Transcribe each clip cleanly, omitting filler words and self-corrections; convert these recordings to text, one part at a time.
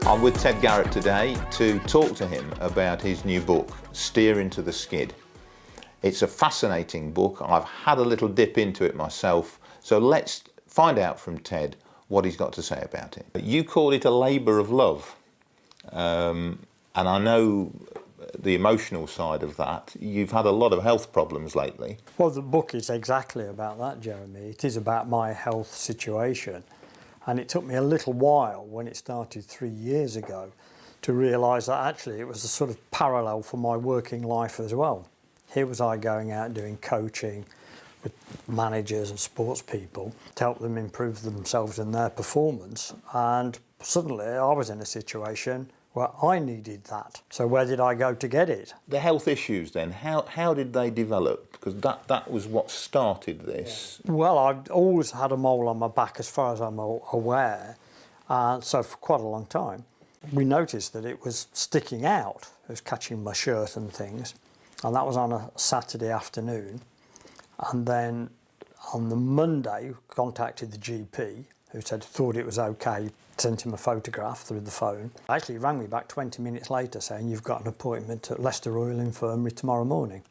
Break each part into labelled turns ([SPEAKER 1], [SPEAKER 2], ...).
[SPEAKER 1] I'm with Ted Garratt today to talk to him about his new book, Steer into the Skid. It's a fascinating book. I've had a little dip into it myself, so let's find out from Ted what he's got to say about it. You call it a labour of love, and I know the emotional side of that. You've had a lot of health problems lately.
[SPEAKER 2] Well, the book is exactly about that, Jeremy. It is about my health situation. And it took me a little while when it started 3 years ago to realise that actually it was a sort of parallel for my working life as well. Here was I going out doing coaching with managers and sports people to help them improve themselves and their performance. And suddenly I was in a situation where I needed that. So where did I go to get it?
[SPEAKER 1] The health issues then, how did they develop? Because that was what started this.
[SPEAKER 2] Yeah. Well, I've always had a mole on my back as far as I'm aware, so for quite a long time. We noticed that it was sticking out. It was catching my shirt and things, and that was on a Saturday afternoon. And then on the Monday, contacted the GP, who thought it was okay, sent him a photograph through the phone. Actually, he rang me back 20 minutes later saying, you've got an appointment at Leicester Royal Infirmary tomorrow morning.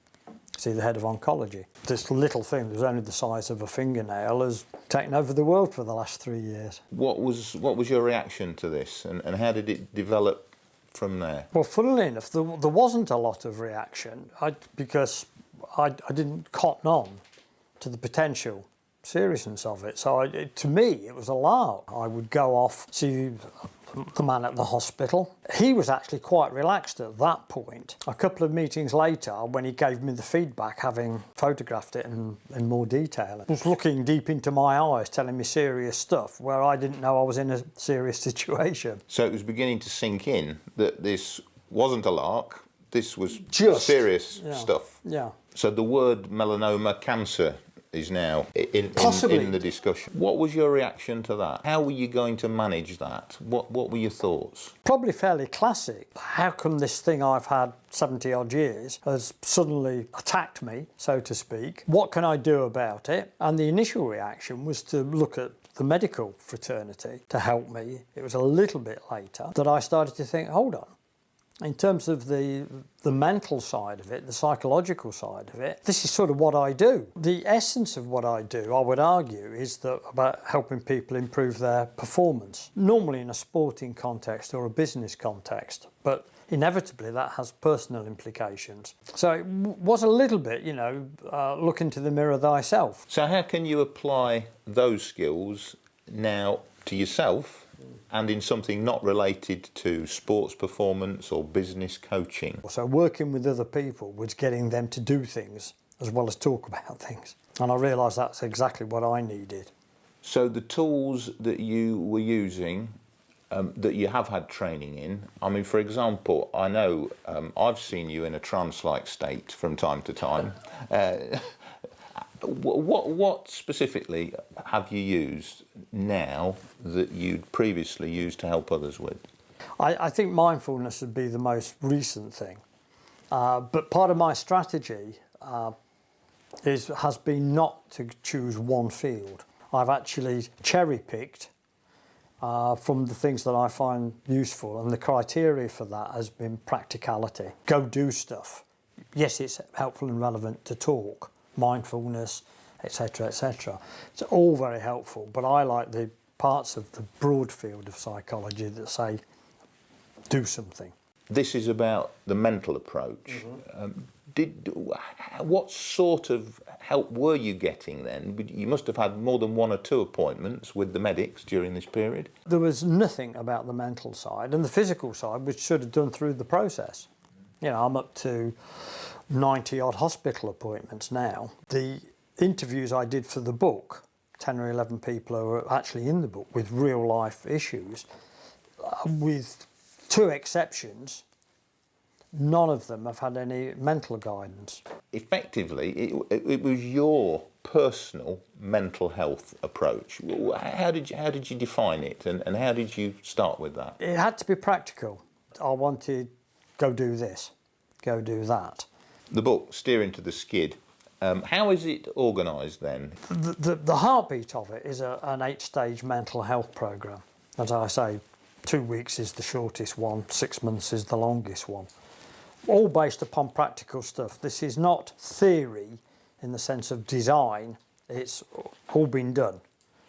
[SPEAKER 2] See the head of oncology. This little thing that was only the size of a fingernail has taken over the world for the last 3 years.
[SPEAKER 1] What was your reaction to this, and how did it develop from there?
[SPEAKER 2] Well, funnily enough, there wasn't a lot of reaction because I didn't cotton on to the potential seriousness of it. So to me, it was a lark. I would go off, see the man at the hospital. He was actually quite relaxed at that point. A couple of meetings later, when he gave me the feedback, having photographed it in more detail, he was looking deep into my eyes, telling me serious stuff where I didn't know I was in a serious situation.
[SPEAKER 1] So it was beginning to sink in that this wasn't a lark, this was
[SPEAKER 2] just
[SPEAKER 1] serious stuff.
[SPEAKER 2] Yeah.
[SPEAKER 1] So the word melanoma, cancer, is now in the discussion. What was your reaction to that? How were you going to manage that? What were your thoughts?
[SPEAKER 2] Probably fairly classic. How come this thing I've had 70 odd years has suddenly attacked me, so to speak? What can I do about it? And the initial reaction was to look at the medical fraternity to help me. It was a little bit later that I started to think, hold on. In terms of the mental side of it, the psychological side of it, this is sort of what I do. The essence of what I do, I would argue, is about helping people improve their performance, normally in a sporting context or a business context, but inevitably that has personal implications. So it was a little bit, look into the mirror thyself.
[SPEAKER 1] So how can you apply those skills now to yourself and in something not related to sports performance or business coaching?
[SPEAKER 2] So working with other people was getting them to do things as well as talk about things. And I realised that's exactly what I needed.
[SPEAKER 1] So the tools that you were using, that you have had training in, I mean, for example, I know I've seen you in a trance-like state from time to time. What specifically have you used now that you'd previously used to help others with?
[SPEAKER 2] I think mindfulness would be the most recent thing. But part of my strategy has been not to choose one field. I've actually cherry-picked from the things that I find useful, and the criteria for that has been practicality. Go do stuff. Yes, it's helpful and relevant to talk. Mindfulness, etc., etc. It's all very helpful, but I like the parts of the broad field of psychology that say, do something.
[SPEAKER 1] This is about the mental approach. What sort of help were you getting then? You must have had more than 1 or 2 appointments with the medics during this period.
[SPEAKER 2] There was nothing about the mental side, and the physical side was sort of done through the process. I'm up to 90 odd hospital appointments now. The interviews I did for the book, 10 or 11 people who are actually in the book with real life issues, with 2 exceptions, none of them have had any mental guidance.
[SPEAKER 1] Effectively, it was your personal mental health approach. How did you define it, and how did you start with that?
[SPEAKER 2] It had to be practical. I wanted, go do this, go do that.
[SPEAKER 1] The book, Steer Into the Skid, how is it organised then?
[SPEAKER 2] The heartbeat of it is an 8-stage mental health programme. As I say, 2 weeks is the shortest one, 6 months is the longest one. All based upon practical stuff. This is not theory in the sense of design, it's all been done.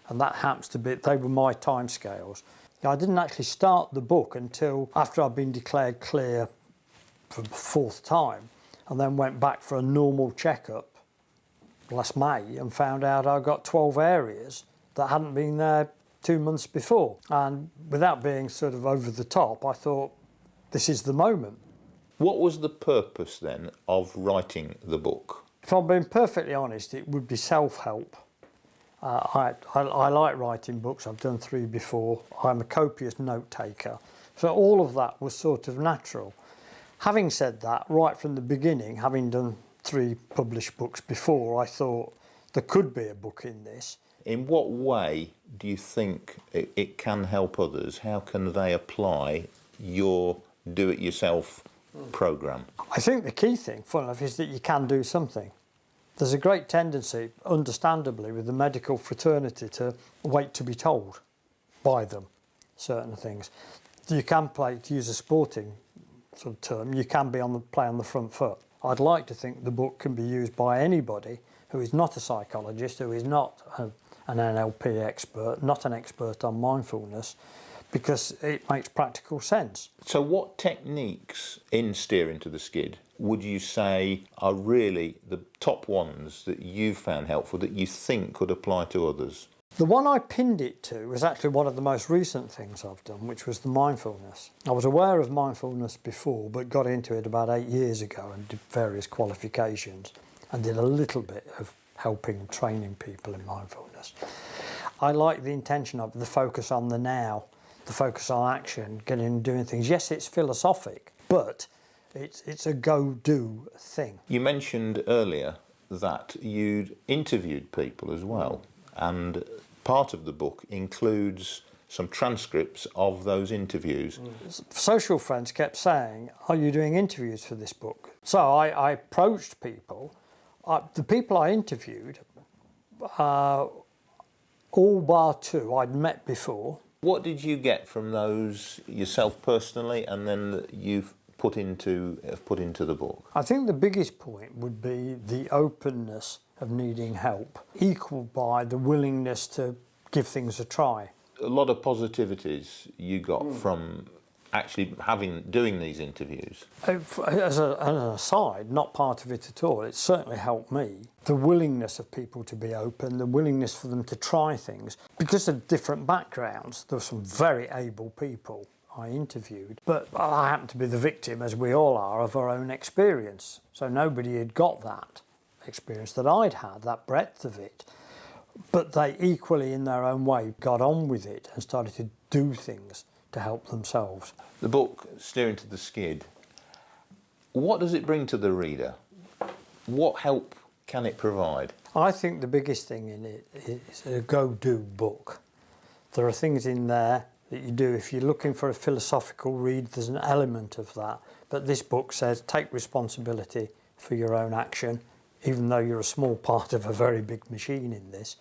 [SPEAKER 2] And that happens to be, they were my timescales. I didn't actually start the book until after I'd been declared clear for the 4th time, and then went back for a normal checkup last May and found out I got 12 areas that hadn't been there 2 months before. And without being sort of over the top, I thought, this is the moment.
[SPEAKER 1] What was the purpose then of writing the book?
[SPEAKER 2] If I'm being perfectly honest, it would be self-help. I like writing books. I've done 3 before. I'm a copious note taker. So all of that was sort of natural. Having said that, right from the beginning, having done 3 published books before, I thought there could be a book in this.
[SPEAKER 1] In what way do you think it can help others? How can they apply your do-it-yourself programme?
[SPEAKER 2] I think the key thing, funnily enough, is that you can do something. There's a great tendency, understandably, with the medical fraternity to wait to be told by them certain things. You can play, to use a sporting sort of term, you can play on the front foot. I'd like to think the book can be used by anybody who is not a psychologist, who is not an NLP expert, not an expert on mindfulness, because it makes practical sense.
[SPEAKER 1] So what techniques in Steer Into the Skid would you say are really the top ones that you've found helpful that you think could apply to others?
[SPEAKER 2] The one I pinned it to was actually one of the most recent things I've done, which was the mindfulness. I was aware of mindfulness before, but got into it about 8 years ago and did various qualifications and did a little bit of helping, training people in mindfulness. I like the intention of the focus on the now, the focus on action, getting and doing things. Yes, it's philosophic, but it's a go-do thing.
[SPEAKER 1] You mentioned earlier that you'd interviewed people as well, and part of the book includes some transcripts of those interviews.
[SPEAKER 2] Social friends kept saying, are you doing interviews for this book? So I approached people. The people I interviewed, all bar 2 I'd met before.
[SPEAKER 1] What did you get from those yourself personally, and then that you've put into the book?
[SPEAKER 2] I think the biggest point would be the openness of needing help, equalled by the willingness to give things a try.
[SPEAKER 1] A lot of positivities you got from actually doing these interviews.
[SPEAKER 2] As an aside, not part of it at all, it certainly helped me. The willingness of people to be open, the willingness for them to try things. Because of different backgrounds, there were some very able people I interviewed, but I happened to be the victim, as we all are, of our own experience. So nobody had got that experience that I'd had, that breadth of it. But they equally, in their own way, got on with it and started to do things to help themselves.
[SPEAKER 1] The book, Steer Into the Skid, what does it bring to the reader? What help can it provide?
[SPEAKER 2] I think the biggest thing in it is a go-do book. There are things in there that you do. If you're looking for a philosophical read, there's an element of that. But this book says, take responsibility for your own action, even though you're a small part of a very big machine in this.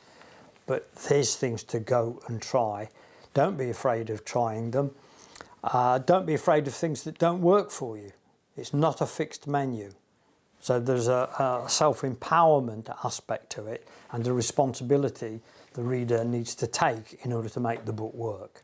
[SPEAKER 2] But there's things to go and try. Don't be afraid of trying them. Don't be afraid of things that don't work for you. It's not a fixed menu. So there's a self-empowerment aspect to it and a responsibility the reader needs to take in order to make the book work.